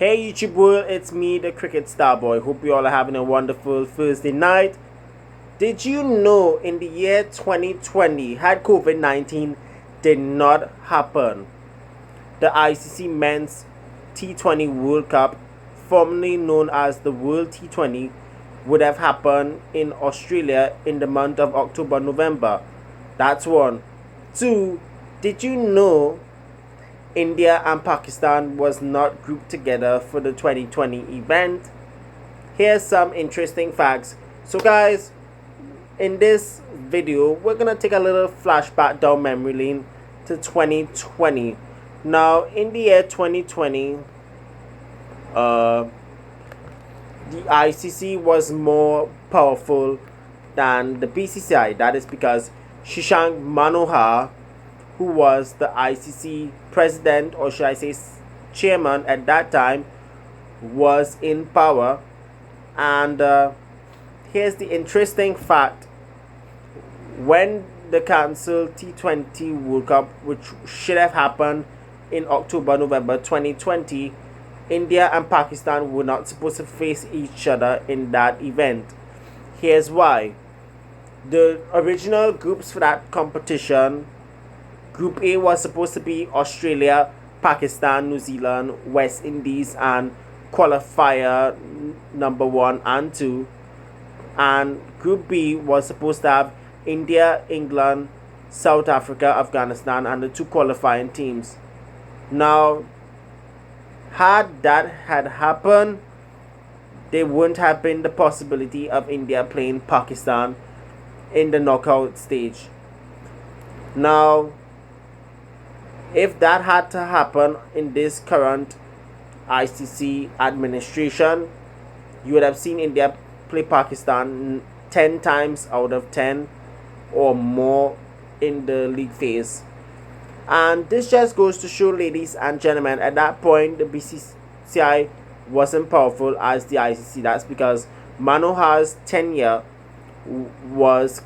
Hey YouTube world, it's me, the Cricket Star Boy. Hope you all are having a wonderful Thursday night. Did you know in the year 2020, had COVID-19 did not happen, the ICC Men's T20 World Cup, formerly known as the World T20, would have happened in Australia in the month of October-November? That's one. Two, did you know India and Pakistan was not grouped together for the 2020 event? Here's some interesting facts. So guys, in this video, we're gonna take a little flashback down memory lane to 2020. Now, in the year 2020, the ICC was more powerful than the BCCI. That is because Shashank Manohar, who was the ICC president, or should I say chairman at that time, was in power. And here's the interesting fact: when the cancelled T20 World Cup, which should have happened in October-November 2020, India and Pakistan were not supposed to face each other in that event. Here's why. The original groups for that competition, Group A, was supposed to be Australia, Pakistan, New Zealand, West Indies, and qualifier number 1 and 2. And Group B was supposed to have India, England, South Africa, Afghanistan, and the 2 qualifying teams. Now, had that had happened, there wouldn't have been the possibility of India playing Pakistan in the knockout stage. Now, if that had to happen in this current ICC administration, you would have seen India play Pakistan 10 times out of 10 or more in the league phase. And this just goes to show, ladies and gentlemen, at that point the BCCI wasn't powerful as the ICC. That's because Manohar's tenure was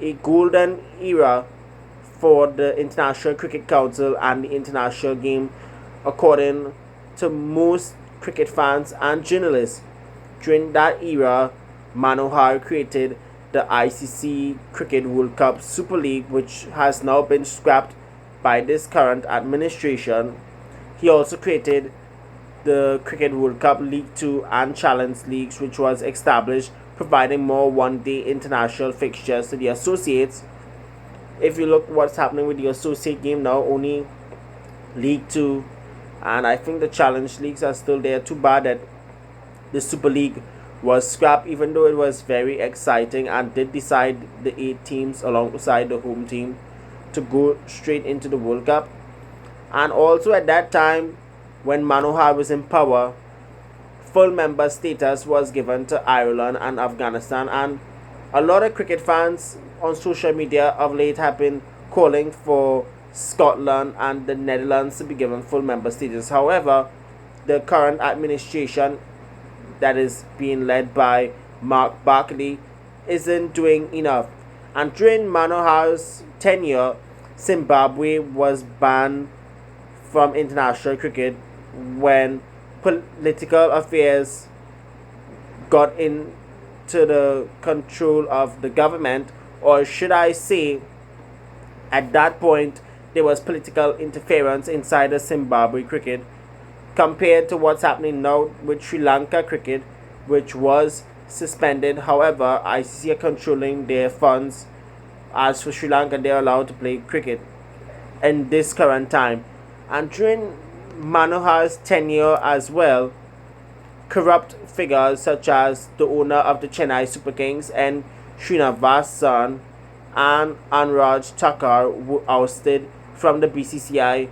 a golden era for the International Cricket Council and the international game, according to most cricket fans and journalists. During that era, Manohar created the ICC Cricket World Cup Super League, which has now been scrapped by this current administration. He also created the Cricket World Cup League 2 and Challenge Leagues, which was established, providing more one-day international fixtures to the associates. If you look what's happening with the associate game now, only League 2 and I think the Challenge Leagues are still there. Too bad that the Super League was scrapped, even though it was very exciting and did decide the 8 teams alongside the home team to go straight into the World Cup. And also at that time, when Manohar was in power, full member status was given to Ireland and Afghanistan, and a lot of cricket fans on social media of late have been calling for Scotland and the Netherlands to be given full member status. However, the current administration that is being led by Mark Barkley isn't doing enough. And during Manohar's tenure, Zimbabwe was banned from international cricket when political affairs got into the control of the government, or should I say, at that point there was political interference inside the Zimbabwe cricket, compared to what's happening now with Sri Lanka cricket, which was suspended. However, ICC are controlling their funds. As for Sri Lanka, they're allowed to play cricket in this current time. And during Manohar's tenure as well, corrupt figures such as the owner of the Chennai Super Kings and Srinivasan and Anurag Thakur were ousted from the BCCI.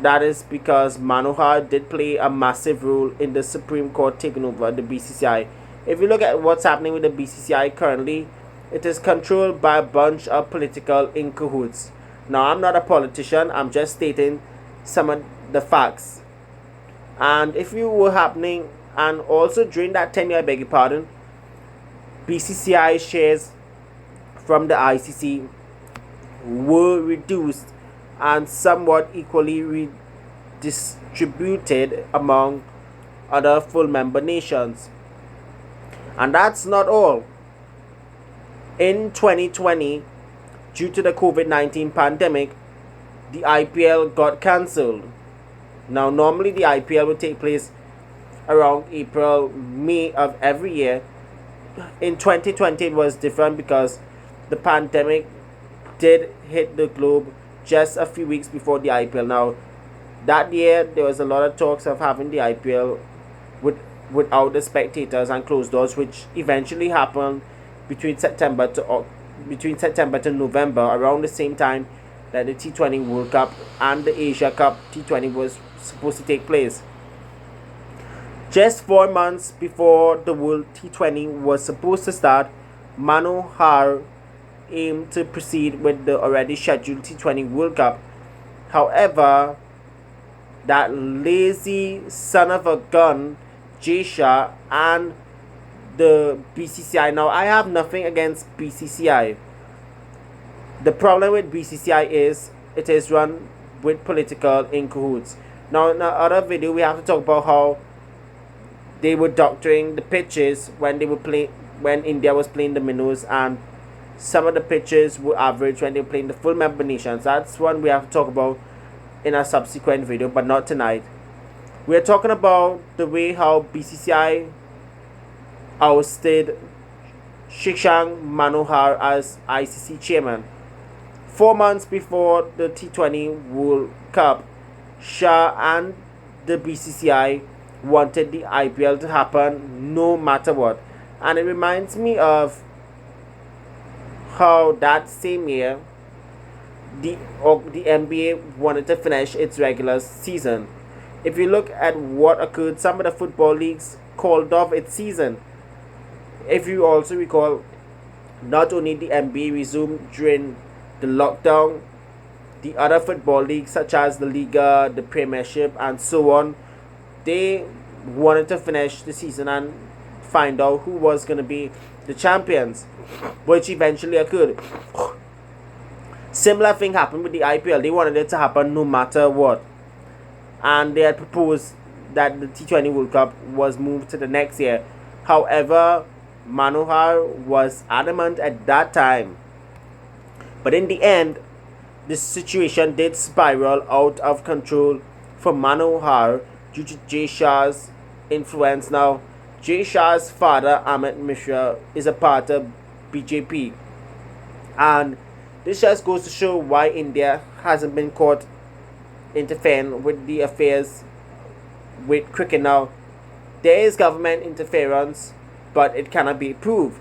That is because Manohar did play a massive role in the Supreme Court taking over the BCCI. If you look at what's happening with the BCCI currently, it is controlled by a bunch of political in cahoots. Now, I'm not a politician, I'm just stating some of the facts. And if you were happening, and also during that tenure, I beg your pardon, BCCI shares from the ICC were reduced and somewhat equally distributed among other full member nations. And that's not all. In 2020, due to the COVID-19 pandemic, the IPL got cancelled. Now, normally the IPL would take place around April, May of every year. In 2020, it was different because the pandemic did hit the globe just a few weeks before the IPL. Now, that year, there was a lot of talks of having the IPL without the spectators and closed doors, which eventually happened between September to November, around the same time that the T20 World Cup and the Asia Cup T20 was supposed to take place. Just 4 months before the World T20 was supposed to start, Manohar aimed to proceed with the already scheduled T20 World Cup. However, that lazy son of a gun, Jay Shah, and the BCCI. Now, I have nothing against BCCI. The problem with BCCI is it is run with political in cahoots. Now, in another video, we have to talk about how they were doctoring the pitches when India was playing the minnows, and some of the pitches were average when they were playing the full member nations. That's one we have to talk about in a subsequent video, but not tonight. We are talking about the way how BCCI ousted Shashank Manohar as ICC chairman. 4 months before the T20 World Cup, Shah and the BCCI wanted the IPL to happen no matter what. And it reminds me of how that same year the NBA wanted to finish its regular season. If you look at what occurred, some of the football leagues called off its season. If you also recall, not only the NBA resumed during the lockdown, the other football leagues such as the Liga, the Premiership, and so on, they wanted to finish the season and find out who was going to be the champions, which eventually occurred. Similar thing happened with the IPL. They wanted it to happen no matter what, and they had proposed that the T20 World Cup was moved to the next year. However, Manohar was adamant at that time. But in the end, the situation did spiral out of control for Manohar due to Jay Shah's influence. Now, Jay Shah's father, Amit Mishra, is a part of BJP. And this just goes to show why India hasn't been caught interfering with the affairs with cricket. Now, there is government interference, but it cannot be proved.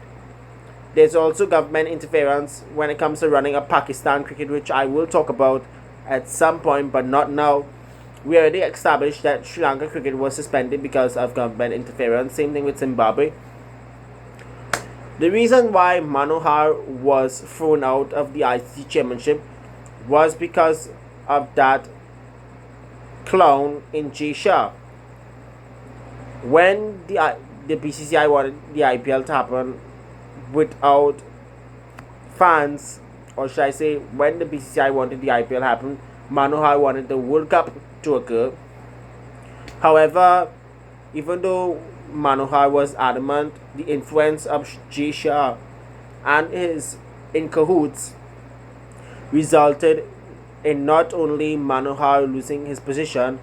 There's also government interference when it comes to running a Pakistan cricket, which I will talk about at some point, but not now. We already established that Sri Lanka cricket was suspended because of government interference. Same thing with Zimbabwe. The reason why Manohar was thrown out of the ICC chairmanship was because of that clown in Jay Shah. When the BCCI wanted the IPL to happen without fans, or should I say, when the BCCI wanted the IPL to happen, Manohar wanted the World Cup to occur. However, even though Manohar was adamant, the influence of Jay Shah and his in cahoots resulted in not only Manohar losing his position,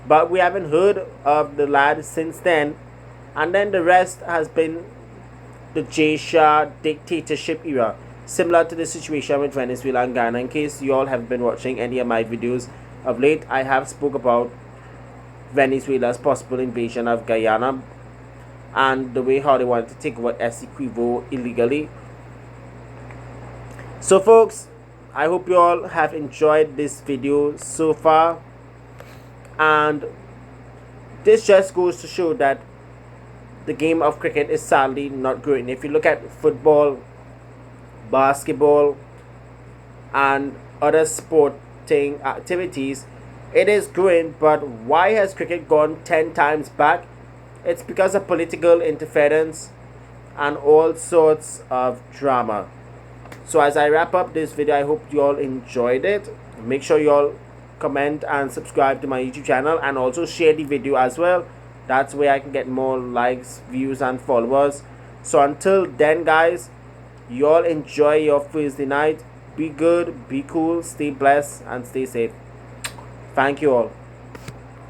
but we haven't heard of the lad since then. And then the rest has been the Jay Shah dictatorship era, similar to the situation with Venezuela and Ghana. In case you all have been watching any of my videos of late, I have spoke about Venezuela's possible invasion of Guyana and the way how they wanted to take over Essequibo illegally. So folks, I hope you all have enjoyed this video so far, and this just goes to show that the game of cricket is sadly not growing. If you look at football, basketball, and other sporting activities, it is growing. But why has cricket gone 10 times back? It's because of political interference and all sorts of drama. So as I wrap up this video, I hope you all enjoyed it. Make sure you all comment and subscribe to my YouTube channel, and also share the video as well. That's where I can get more likes, views and followers. So until then guys, you all enjoy your Thursday night. Be good, be cool, stay blessed and stay safe. Thank you all.